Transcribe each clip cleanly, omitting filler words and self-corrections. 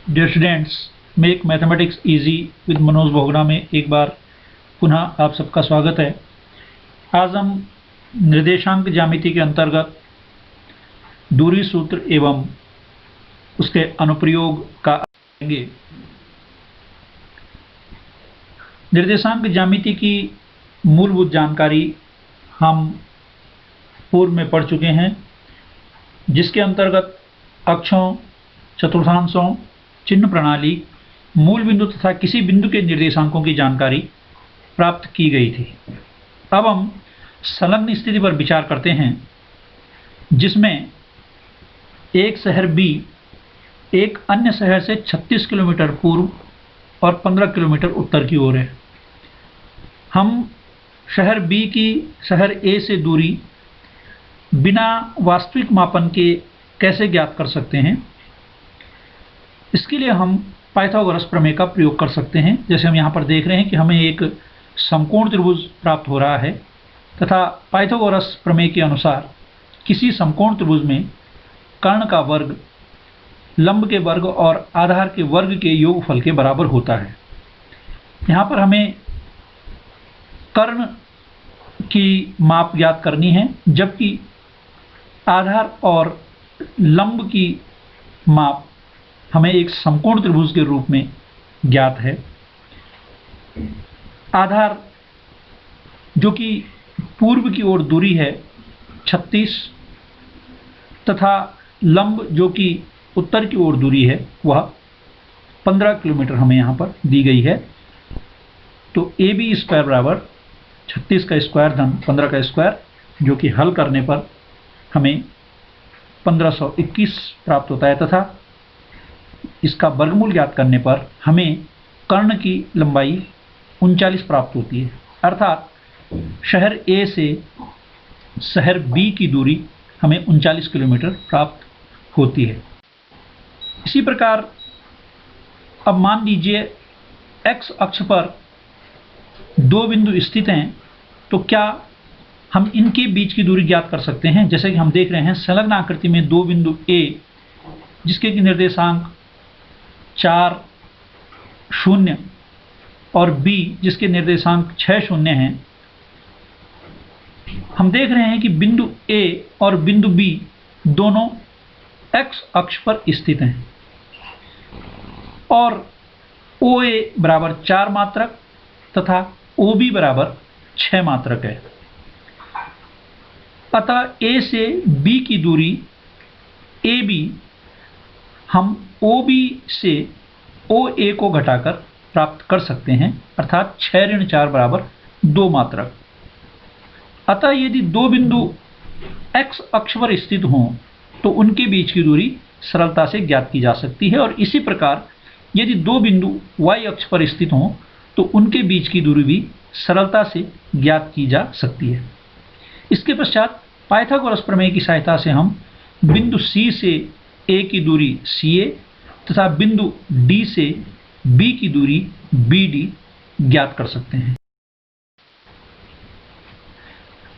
Dear students, make mathematics easy with Manoj Bogna में एक बार पुनः आप सबका स्वागत है। आज हम निर्देशांक ज्यामिति के अंतर्गत दूरी सूत्र एवं उसके अनुप्रयोग का करेंगे। निर्देशांक ज्यामिति की मूलभूत जानकारी हम पूर्व में पढ़ चुके हैं, जिसके अंतर्गत अक्षों, चतुर्थांशों, चिन्ह प्रणाली, मूल बिंदु तथा किसी बिंदु के निर्देशांकों की जानकारी प्राप्त की गई थी। अब हम संलग्न स्थिति पर विचार करते हैं, जिसमें एक शहर B एक अन्य शहर से 36 किलोमीटर पूर्व और 15 किलोमीटर उत्तर की ओर है। हम शहर B की शहर A से दूरी बिना वास्तविक मापन के कैसे ज्ञात कर सकते हैं? इसके लिए हम पाइथागोरस प्रमेय का प्रयोग कर सकते हैं। जैसे हम यहाँ पर देख रहे हैं कि हमें एक समकोण त्रिभुज प्राप्त हो रहा है तथा पाइथागोरस प्रमेय के अनुसार किसी समकोण त्रिभुज में कर्ण का वर्ग लंब के वर्ग और आधार के वर्ग के योगफल के बराबर होता है। यहाँ पर हमें कर्ण की माप ज्ञात करनी है, जबकि आधार और लंब की माप हमें एक समकोण त्रिभुज के रूप में ज्ञात है। आधार जो कि पूर्व की ओर दूरी है 36 तथा लंब जो कि उत्तर की ओर दूरी है वह 15 किलोमीटर हमें यहाँ पर दी गई है। तो AB स्क्वायर बराबर 36 का स्क्वायर धन 15 का स्क्वायर, जो कि हल करने पर हमें 1521 प्राप्त होता है तथा इसका वर्गमूल ज्ञात करने पर हमें कर्ण की लंबाई 39 प्राप्त होती है। अर्थात शहर A से शहर B की दूरी हमें 39 किलोमीटर प्राप्त होती है। इसी प्रकार अब मान लीजिए x अक्ष पर दो बिंदु स्थित हैं, तो क्या हम इनके बीच की दूरी ज्ञात कर सकते हैं? जैसे कि हम देख रहे हैं संलग्न आकृति में दो बिंदु A जिसके निर्देशांक 4, 0 और B जिसके निर्देशांक 6, 0 हैं। हम देख रहे हैं कि बिंदु A और बिंदु B दोनों x अक्ष पर स्थित हैं और OA बराबर 4 मात्रक तथा OB बराबर 6 मात्रक है। अतः A से B की दूरी AB हम OB से OA को घटाकर प्राप्त कर सकते हैं, अर्थात 6 - 4 बराबर 2 मात्रक। अतः यदि दो बिंदु x अक्ष पर स्थित हों तो उनके बीच की दूरी सरलता से ज्ञात की जा सकती है, और इसी प्रकार यदि दो बिंदु y अक्ष पर स्थित हों तो उनके बीच की दूरी भी सरलता से ज्ञात की जा सकती है। इसके पश्चात पाइथागोरस प्रमेय की सहायता से हम बिंदु C से A की दूरी CA तथा बिंदु D से B की दूरी BD ज्ञात कर सकते हैं।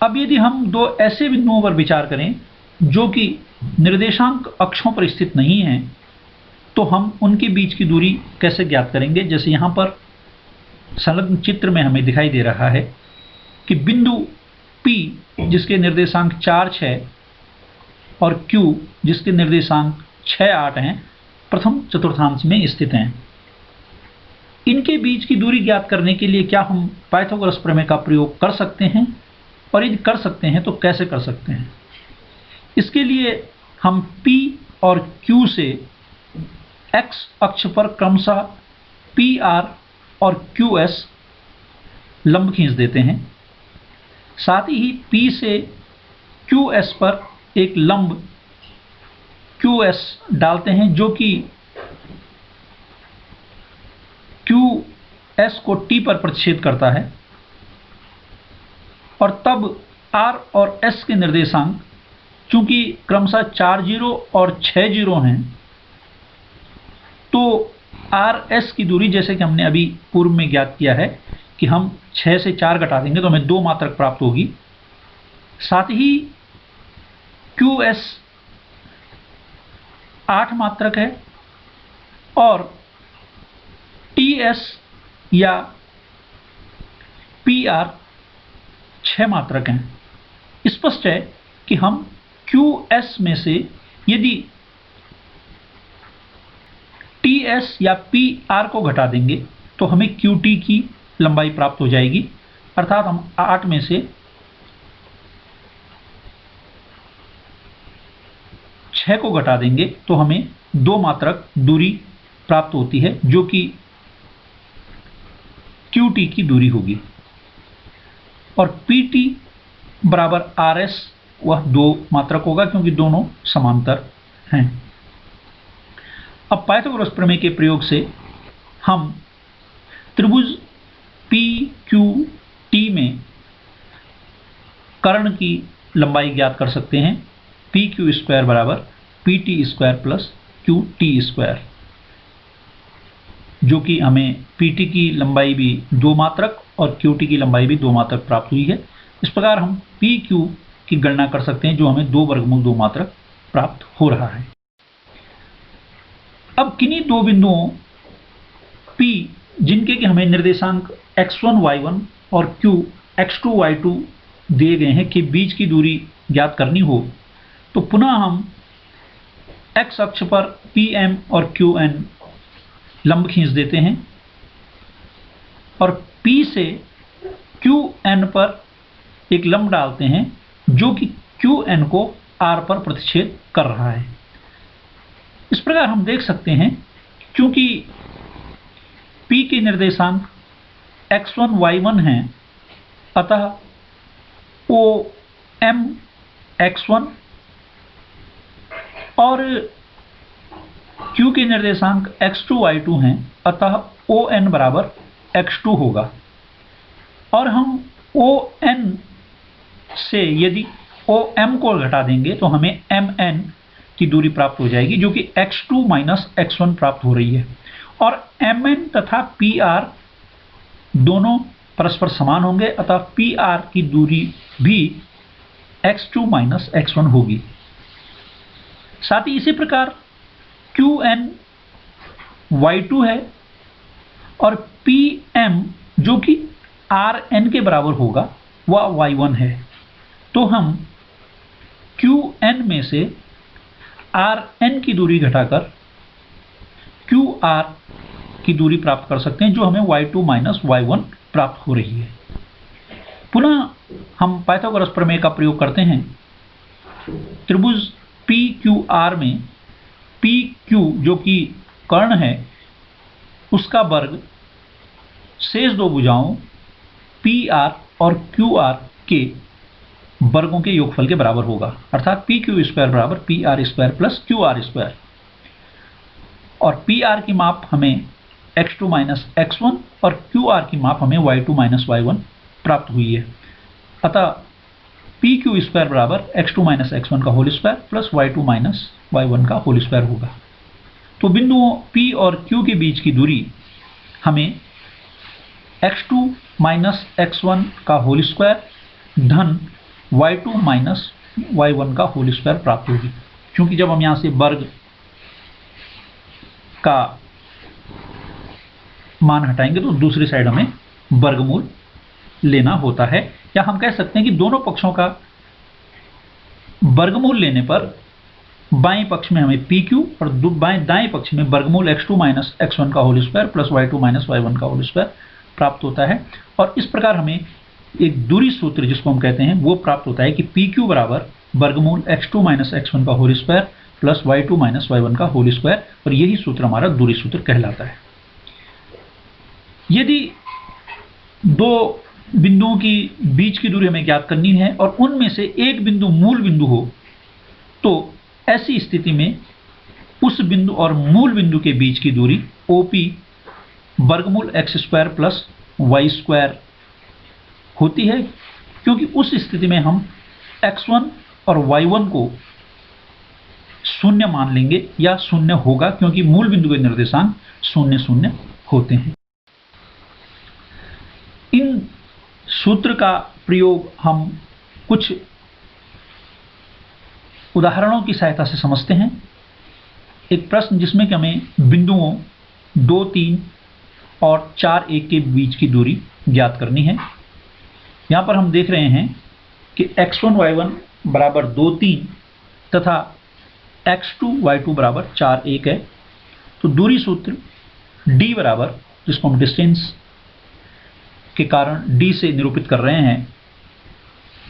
अब यदि हम दो ऐसे बिंदुओं पर विचार करें जो कि निर्देशांक अक्षों पर स्थित नहीं हैं, तो हम उनके बीच की दूरी कैसे ज्ञात करेंगे? जैसे यहाँ पर संलग्न चित्र में हमें दिखाई दे रहा है कि बिंदु P जिसके निर्देशांक 4, 6 और Q जिसके निर्देशांक 6, 8 हैं, प्रथम चतुर्थांश में स्थित हैं। इनके बीच की दूरी ज्ञात करने के लिए क्या हम पाइथागोरस प्रमेय का प्रयोग कर सकते हैं? और यदि कर सकते हैं तो कैसे कर सकते हैं? इसके लिए हम P और Q से x अक्ष पर क्रमशः PR और QS लंब खींच देते हैं। साथ ही P से QS पर एक लंब QS डालते हैं, जो कि QS को T पर प्रतिच्छेद करता है, और तब R और S के निर्देशांक चूंकि क्रमशः 4 0 और 6 0 हैं, तो RS की दूरी जैसे कि हमने अभी पूर्व में ज्ञात किया है कि हम 6 से 4 घटा देंगे तो हमें 2 मात्रक प्राप्त होगी। साथ ही QS 8 मात्रक है और ts या pr 6 मात्रक हैं। स्पष्ट है कि हम qs में से यदि ts या pr को घटा देंगे तो हमें qt की लंबाई प्राप्त हो जाएगी, अर्थात हम 8 में से 6 को घटा देंगे तो हमें 2 मात्रक दूरी प्राप्त होती है, जो कि qt की दूरी होगी, और pt बराबर rs वह 2 मात्रक होगा क्योंकि दोनों समांतर हैं। अब पाइथागोरस प्रमेय के प्रयोग से हम त्रिभुज PQT में कर्ण की लंबाई ज्ञात कर सकते हैं। PQ² बराबर PT² प्लस QT², जो कि हमें PT की लंबाई भी 2 मात्रक और QT की लंबाई भी 2 मात्रक प्राप्त हुई है। इस प्रकार हम PQ की गणना कर सकते हैं, जो हमें 2 वर्गमूल 2 मात्रक प्राप्त हो रहा है। अब किन्हीं दो बिंदुओं P, जिनके कि हमें निर्देशांक x1 y1 और Q x2 y2 दिए गए हैं, कि बीच की दूरी ज्ञात करनी हो, तो पुनः हम x अक्ष पर PM और QN लंब खींच देते हैं और P से QN पर एक लंब डालते हैं, जो कि QN को R पर प्रतिच्छेद कर रहा है। इस प्रकार हम देख सकते हैं, क्योंकि P के निर्देशांक x1 y1 हैं, अतः OM x1 और Q के निर्देशांक x2 y2 हैं, अतः ON बराबर x2 होगा। और हम ON से यदि OM को घटा देंगे तो हमें MN की दूरी प्राप्त हो जाएगी, जो कि x2 माइनस x1 प्राप्त हो रही है, और MN तथा PR दोनों परस्पर समान होंगे, अतः PR की दूरी भी x2 माइनस x1 होगी। साथ ही इसी प्रकार QN y2 है और PM जो कि RN के बराबर होगा वह y1 है। तो हम QN में से RN की दूरी घटाकर QR की दूरी प्राप्त कर सकते हैं, जो हमें y2 माइनस y1 प्राप्त हो रही है। पुनः हम पाइथागोरस प्रमेय का प्रयोग करते हैं। त्रिभुज PQR में PQ जो कि कर्ण है, उसका वर्ग शेष दो भुजाओं PR और QR के वर्गों के योगफल के बराबर होगा, अर्थात PQ² बराबर PR² प्लस QR², और PR की माप हमें x2 माइनस x1 और QR की माप हमें y2 माइनस y1 प्राप्त हुई है। अतः PQ² बराबर x2 माइनस x1 का whole square plus y2 minus y1 का होल स्क्वायर होगा। तो बिंदुओं P और Q के बीच की दूरी हमें x2 माइनस x1 का होल स्क्वायर धन y2 माइनस y1 का होल स्क्वायर प्राप्त होगी, क्योंकि जब हम यहां से वर्ग का मान हटाएंगे तो दूसरी साइड हमें वर्गमूल लेना होता है, या हम कह सकते हैं कि दोनों पक्षों का वर्गमूल लेने पर बाएं पक्ष में हमें PQ और दाएं पक्ष में वर्गमूल x2 माइनस x1 का whole square plus y2 minus y1 का होल स्क्वायर प्राप्त होता है। और इस प्रकार हमें एक दूरी सूत्र जिसको हम कहते हैं वो प्राप्त होता है कि PQ बराबर वर्गमूल x2 माइनस x1 का whole square plus y2 minus y1 का होल स्क्वायर, और यही सूत्र हमारा दूरी सूत्र कहलाता है। यदि दो बिंदुओं की बीच की दूरी हमें ज्ञात करनी है और उनमें से एक बिंदु मूल बिंदु हो, तो ऐसी स्थिति में उस बिंदु और मूल बिंदु के बीच की दूरी OP वर्गमूल x² प्लस y² होती है, क्योंकि उस स्थिति में हम x1 और y1 को शून्य मान लेंगे या शून्य होगा, क्योंकि मूल बिंदु के निर्देशांक 0 0 होते हैं। इन सूत्र का प्रयोग हम कुछ उदाहरणों की सहायता से समझते हैं। एक प्रश्न जिसमें कि हमें बिंदुओं 2, 3 और 4, 1 के बीच की दूरी ज्ञात करनी है। यहाँ पर हम देख रहे हैं कि x1, y1 बराबर 2, 3 तथा x2, y2 बराबर 4, 1 है। तो दूरी सूत्र d बराबर, जिसको हम डिस्टेंस के कारण d से निरूपित कर रहे हैं,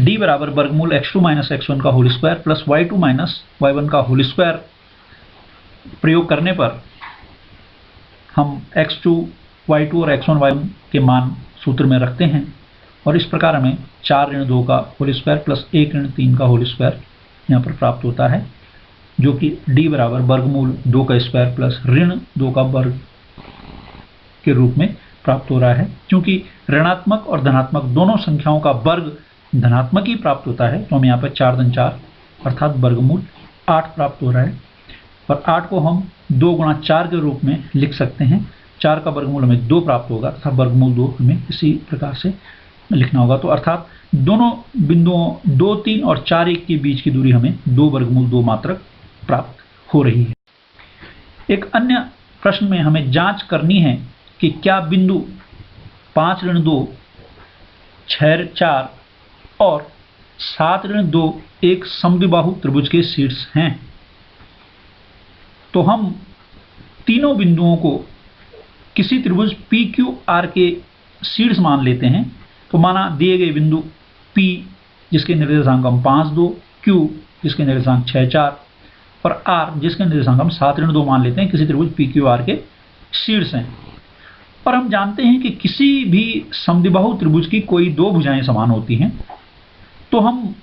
d बराबर वर्गमूल x2 माइनस x1 का whole square plus y2 minus y1 का होल स्क्वायर प्रयोग करने पर हम x2, y2 और x1, y1 के मान सूत्र में रखते हैं और इस प्रकार हमें 4 ऋण 2 का होल स्क्वायर प्लस 1 ऋण 3 का होल स्क्वायर यहाँ पर प्राप्त होता है, जो कि d बराबर वर्गमूल 2 का स्क्वायर प्लस ऋण 2 का वर्ग के रूप में प्राप्त हो रहा है। क्योंकि ऋणात्मक और धनात्मक दोनों संख्याओं का वर्ग धनात्मक ही प्राप्त होता है, तो हम यहाँ पर 4 दूनी 4 अर्थात वर्गमूल 8 प्राप्त हो रहा है और 8 को हम 2 गुणा 4 के रूप में लिख सकते हैं। 4 का वर्गमूल हमें 2 प्राप्त होगा तथा वर्गमूल 2 हमें इसी प्रकार से लिखना होगा। तो अर्थात दोनों बिंदुओं 2, 3 और 4, 1 के बीच की दूरी हमें 2 वर्गमूल 2 मात्रक प्राप्त हो रही है। एक अन्य प्रश्न में हमें जांच करनी है कि क्या बिंदु 5 ऋण 2, 6 4 और 7 ऋण 2 एक समद्विबाहु त्रिभुज के शीर्ष हैं। तो हम तीनों बिंदुओं को किसी त्रिभुज PQR के शीर्ष मान लेते हैं। तो माना दिए गए बिंदु P जिसके निर्देशांक हम 5, 2, Q जिसके निर्देशांक 6, 4 और R जिसके निर्देशांक हम 7 ऋण 2 मान लेते हैं, किसी त्रिभुज PQR के शीर्ष हैं। और हम जानते हैं कि किसी भी समद्विबाहु त्रिभुज की कोई 2 भुजाएं समान होती हैं। तो हम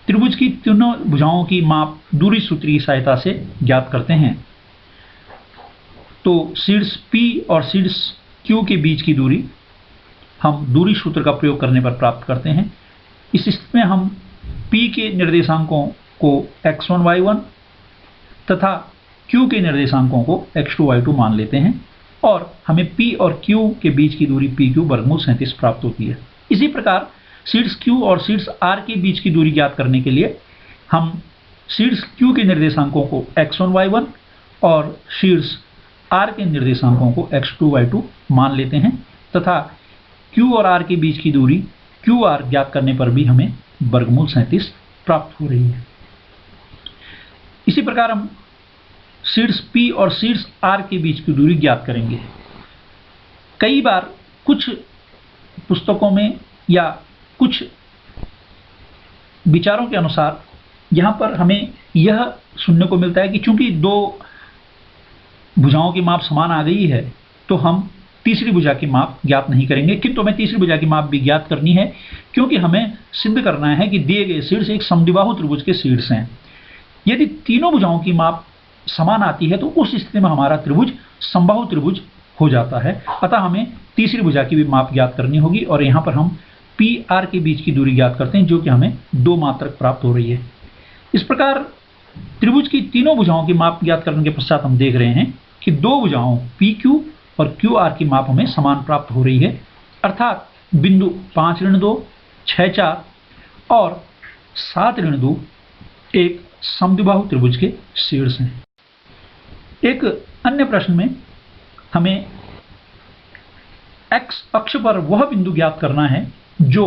त्रिभुज की तीनों भुजाओं की माप दूरी सूत्र की सहायता से ज्ञात करते हैं। तो शीर्ष P और शीर्ष Q के बीच की दूरी हम दूरी सूत्र का प्रयोग करने पर प्राप्त करते हैं। इस स्थिति में हम P के निर्देशांकों को x1, y1 तथा Q के निर्देशांकों को x2, y2 मान लेते हैं और हमें P और Q के बीच की दूरी PQ वर्गमूल 37 प्राप्त होती है। इसी प्रकार शीर्ष Q और शीर्ष R के बीच की दूरी ज्ञात करने के लिए हम शीर्ष Q के निर्देशांकों को x1, y1 और शीर्ष R के निर्देशांकों को x2, y2 मान लेते हैं तथा Q और R के बीच की दूरी QR ज्ञात करने पर भी हमें वर्गमूल 37 प्राप्त हो रही है। इसी प्रकार हम शीर्ष P और शीर्ष R के बीच की दूरी ज्ञात करेंगे। कई बार कुछ पुस्तकों में या कुछ विचारों के अनुसार यहाँ पर हमें यह सुनने को मिलता है कि चूंकि 2 भुजाओं की माप समान आ गई है तो हम तीसरी भुजा की माप ज्ञात नहीं करेंगे, किंतु हमें तीसरी भुजा की माप भी ज्ञात करनी है क्योंकि हमें सिद्ध करना है कि दिए गए शीर्ष एक समद्विबाहु त्रिभुज के शीर्ष हैं। यदि तीनों भुजाओं की माप समान आती है तो उस स्थिति में हमारा त्रिभुज समबाहु त्रिभुज हो जाता है। अतः हमें तीसरी भुजा की भी माप ज्ञात करनी होगी और यहाँ पर हम PR के बीच की दूरी ज्ञात करते हैं, जो कि हमें 2 मात्रक प्राप्त हो रही है। इस प्रकार त्रिभुज की तीनों भुजाओं की माप ज्ञात करने के पश्चात हम देख रहे हैं कि 2 भुजाओं PQ और QR की माप हमें समान प्राप्त हो रही है, अर्थात बिंदु 5 ऋण 2, 6, 4 और 7 ऋण 2 एक समद्विबाहु त्रिभुज के शीर्ष हैं। एक अन्य प्रश्न में हमें x अक्ष पर वह बिंदु ज्ञात करना है जो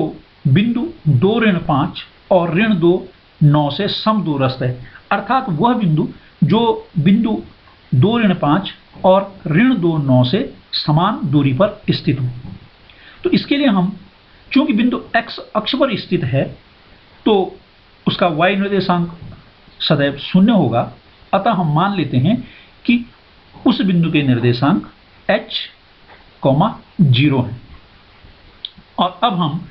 बिंदु 2 ऋण 5 और ऋण 2, 9 से समदूरस्थ है, अर्थात वह बिंदु जो बिंदु 2 ऋण 5 और ऋण 2, 9 से समान दूरी पर स्थित हो। तो इसके लिए हम चूंकि बिंदु x अक्ष पर स्थित है तो उसका y निर्देशांक सदैव 0 होगा, अतः हम मान लेते हैं कि उस बिंदु के निर्देशांक h, 0 है। और अब हम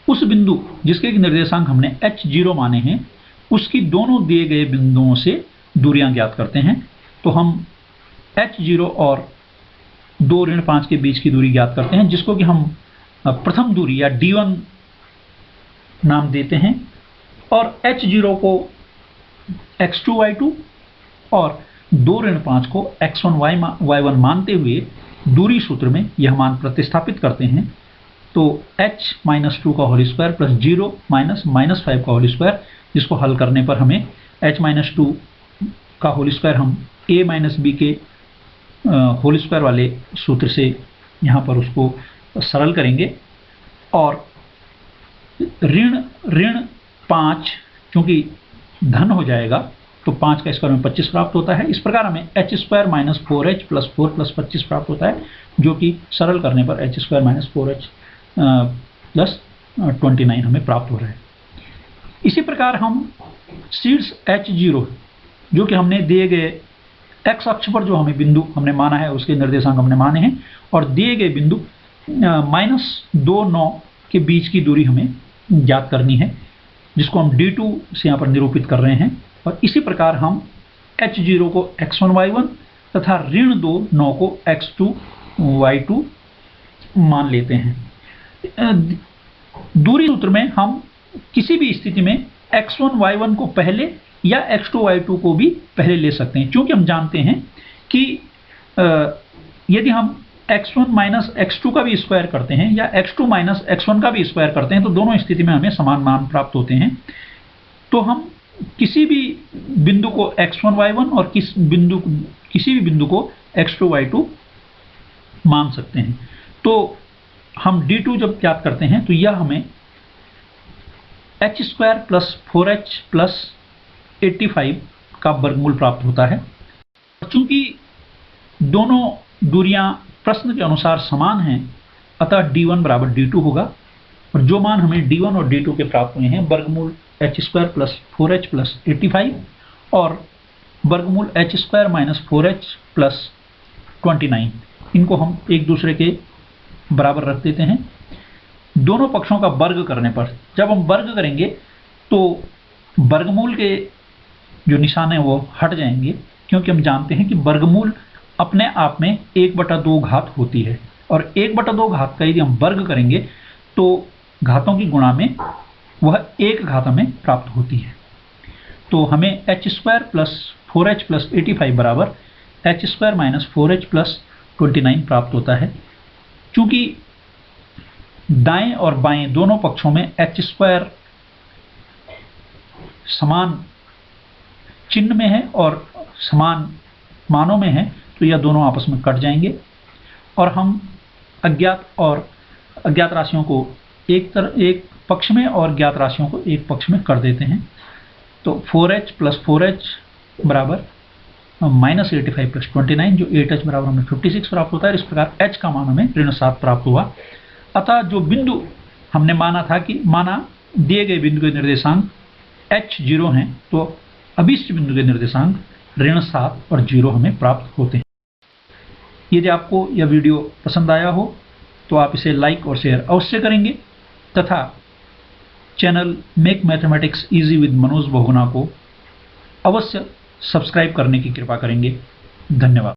उस बिंदु जिसके निर्देशांक हमने h0 माने हैं उसकी दोनों दिए गए बिंदुओं से दूरियां ज्ञात करते हैं। तो हम h0 और 2 ऋण 5 के बीच की दूरी ज्ञात करते हैं, जिसको कि हम प्रथम दूरी या D1 नाम देते हैं और h0 को x2, y2 और 2 ऋण 5 को x1, y1 मानते हुए दूरी सूत्र में यह मान प्रतिस्थापित करते हैं। तो h-2 का होल स्क्वायर प्लस 0 माइनस 5 का होल स्क्वायर, जिसको हल करने पर हमें h-2 का होल स्क्वायर हम a माइनस बी के होल स्क्वायर वाले सूत्र से यहाँ पर उसको सरल करेंगे और ऋण 5 क्योंकि धन हो जाएगा तो 5 का स्क्वायर में 25 प्राप्त होता है। इस प्रकार हमें h square minus 4h plus 4 plus 25 प्राप्त होता है, जो कि सरल करने पर h square minus 4h plus 29 हमें प्राप्त हो रहा है। इसी प्रकार हम शीर्ष H0 जो कि हमने दिए गए x अक्ष पर जो हमें बिंदु हमने माना है उसके निर्देशांक हमने माने हैं और दिए गए बिंदु -2, 9 के बीच की दूरी हमें ज्ञात करनी है, जिसको हम d2 से यहाँ पर निरूपित कर रहे हैं। और इसी प्रकार हम H0 को x1 y1 तथा ऋण 2, 9 को x2 y2 मान लेते हैं। दूरी सूत्र में हम किसी भी स्थिति में x1 y1 को पहले या x2 y2 को भी पहले ले सकते हैं, क्योंकि हम जानते हैं कि यदि हम x1 माइनस x2 का भी स्क्वायर करते हैं या x2 माइनस x1 का भी स्क्वायर करते हैं तो दोनों स्थिति में हमें समान मान प्राप्त होते हैं। तो हम किसी भी बिंदु को x1 y1 और किसी भी बिंदु को x2 y2 मान सकते हैं। तो हम d2 जब ज्ञात करते हैं तो यह हमें h square plus 4h plus 85 का वर्गमूल प्राप्त होता है। चूंकि दोनों दूरियां प्रश्न के अनुसार समान हैं, अतः d1 बराबर d2 होगा और जो मान हमें d1 और d2 के प्राप्त हुए हैं वर्गमूल h square plus 4h plus 85 और वर्गमूल h square minus 4h plus 29, इनको हम एक दूसरे के बराबर रख देते हैं। दोनों पक्षों का वर्ग करने पर जब हम वर्ग करेंगे तो वर्गमूल के जो निशान है वो हट जाएंगे, क्योंकि हम जानते हैं कि वर्गमूल अपने आप में 1/2 घात होती है और 1/2 घात का यदि हम वर्ग करेंगे तो घातों की गुणा में वह 1 घात हमें प्राप्त होती है। तो हमें h square plus 4h plus 85 बराबर h square minus 4h plus 29 प्राप्त होता है। चूंकि दाएं और बाएं दोनों पक्षों में h स्क्वायर समान चिन्ह में है और समान मानों में है तो यह दोनों आपस में कट जाएंगे और हम अज्ञात राशियों को एक पक्ष में और ज्ञात राशियों को एक पक्ष में कर देते हैं। तो 4h प्लस 4h बराबर माइनस 85 प्लस 29, जो 8h बराबर हमें 56 प्राप्त होता है। इस प्रकार h का मान हमें ऋण 7 प्राप्त हुआ। अतः जो बिंदु हमने माना दिए गए बिंदु के निर्देशांक H0 हैं, तो अभीष्ट बिंदु के निर्देशांक ऋण 7 और 0 हमें प्राप्त होते हैं। यदि आपको यह वीडियो पसंद आया हो तो आप इसे लाइक और शेयर अवश्य करेंगे तथा channel make mathematics easy with Manoj Bahuguna को अवश्य सब्सक्राइब करने की कृपा करेंगे। धन्यवाद।